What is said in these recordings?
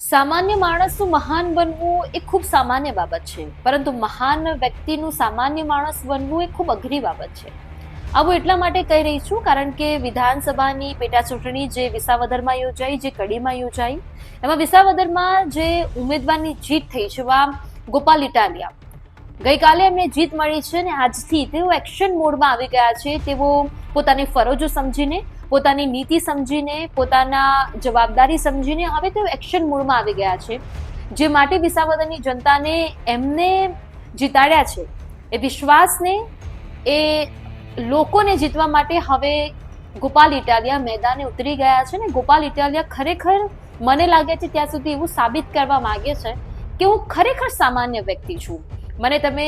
સામાન્ય માણસનું મહાન બનવું એ ખૂબ સામાન્ય બાબત છે, પરંતુ મહાન વ્યક્તિનું સામાન્ય માણસ બનવું એ ખૂબ અઘરી બાબત છે. આવું એટલા માટે કહી રહી છું કારણ કે વિધાનસભાની પેટા ચૂંટણી જે વિસાવદરમાં યોજાઈ, જે કડીમાં યોજાઈ, એમાં વિસાવદરમાં જે ઉમેદવારની જીત થઈ છે ગોપાલ ઇટાલિયા, ગઈકાલે એમને જીત મળી છે અને આજથી તેઓ એક્શન મોડમાં આવી ગયા છે. તેઓ પોતાની ફરજો સમજીને, પોતાની નીતિ સમજીને, પોતાના જવાબદારી સમજીને હવે તેઓ એક્શન મોડમાં આવી ગયા છે. જે માટે વિસાવદરની જનતાને એમને જીતાડ્યા છે, એ વિશ્વાસને, એ લોકોને જીતવા માટે હવે ગોપાલ ઇટાલિયા મેદાને ઉતરી ગયા છે. ને ગોપાલ ઇટાલિયા ખરેખર મને લાગે છે ત્યાં સુધી એવું સાબિત કરવા માંગે છે કે હું ખરેખર સામાન્ય વ્યક્તિ છું. મને તમે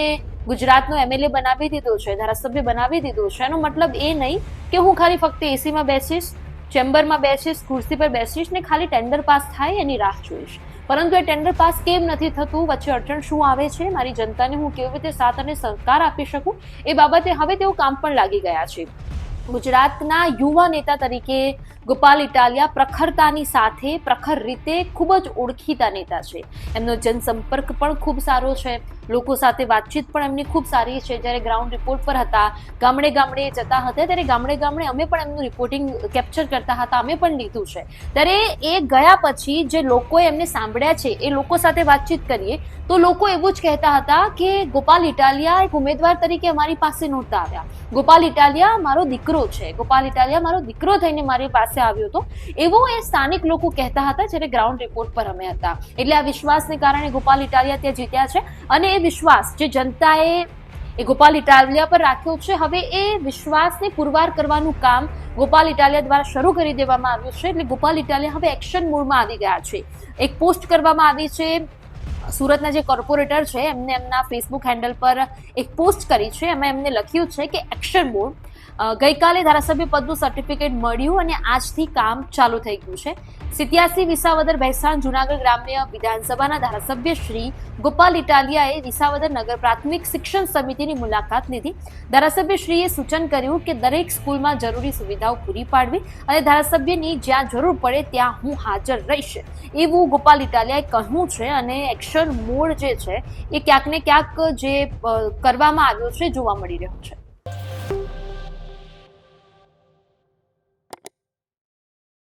ગુજરાતનો એમએલએ બનાવી દીધો છે, ધારાસભ્ય બનાવી દીધો છે, એનો મતલબ એ નહીં કે હું ખાલી ફક્ત એસીમાં બેસીશ, ચેમ્બરમાં બેસીશ, ખુરશી પર બેસીશ ને ખાલી ટેન્ડર પાસ થાય એની રાહ જોઈશ. પરંતુ એ ટેન્ડર પાસ કેમ નથી થતું, વચ્ચે અડચણ શું આવે છે, મારી જનતાને હું કેવી રીતે સાથ અને સહકાર આપી શકું, એ બાબતે હવે તેઓ કામ પણ લાગી ગયા છે. ગુજરાતના યુવા નેતા તરીકે ગોપાલ ઇટાલિયા પ્રખરતાની સાથે પ્રખર રીતે ખૂબ જ ઓળખીતા નેતા છે. એમનો જનસંપર્ક પણ ખૂબ સારો છે, લોકો સાથે વાતચીત પણ એમની ખૂબ સારી છે. જ્યારે ગ્રાઉન્ડ રિપોર્ટ પર હતા, ગામડે ગામડે જતા હતા, ત્યારે ગામડે ગામડે અમે પણ એમનું રિપોર્ટિંગ કેપ્ચર કરતા હતા, અમે પણ લીધું છે. ત્યારે એ ગયા પછી જે લોકોએ એમને સાંભળ્યા છે, એ લોકો સાથે વાતચીત કરીએ તો લોકો એવું જ કહેતા હતા કે ગોપાલ ઇટાલિયા એક ઉમેદવાર તરીકે અમારી પાસે નહોતા આવ્યા, ગોપાલ ઇટાલિયા મારો દીકરો છે, ગોપાલ ઇટાલિયા મારો દીકરો થઈને મારી પાસે આવ્યો હતો, એવું એ સ્થાનિક લોકો કહેતા હતા જ્યારે ગ્રાઉન્ડ રિપોર્ટ પર અમે હતા. એટલે આ વિશ્વાસને કારણે ગોપાલ ઇટાલિયા ત્યાં જીત્યા છે અને એ વિશ્વાસ જે જનતાએ એ ગોપાલ ઇટાલિયા પર રાખ્યો છે, હવે એ વિશ્વાસને પુરવાર કરવાનું કામ ગોપાલ ઇટાલિયા દ્વારા શરૂ કરી દેવામાં આવ્યું છે. એટલે ગોપાલ ઇટાલિયા હવે એક્શન મોડમાં આવી ગયા છે. એક પોસ્ટ કરવામાં આવી છે, સુરતના જે કોર્પોરેટર છે એમને એમના ફેસબુક હેન્ડલ પર એક પોસ્ટ કરી છે, એમાં એમને લખ્યું છે કે એક્શન મોડ. ગઈકાલે ધારાસભ્ય પદનું સર્ટિફિકેટ મળ્યું અને આજથી કામ ચાલુ થઈ ગયું છે. 87 વિસાવદર ભેસાણ જુનાગઢ ગ્રામ્ય વિધાનસભાના ધારાસભ્ય શ્રી ગોપાલ ઇટાલિયાએ વિસાવદર નગર પ્રાથમિક શિક્ષણ સમિતિની મુલાકાત લીધી. ધારાસભ્યશ્રીએ સૂચન કર્યું કે દરેક સ્કૂલમાં જરૂરી સુવિધાઓ પૂરી પાડવી અને ધારાસભ્યની જ્યાં જરૂર પડે ત્યાં હું હાજર રહીશ, એવું ગોપાલ ઇટાલિયાએ કહ્યું છે. અને એક્શન મોડ જે છે એ ક્યાંક ને ક્યાંક જે કરવામાં આવ્યો છે જોવા મળી રહ્યો છે.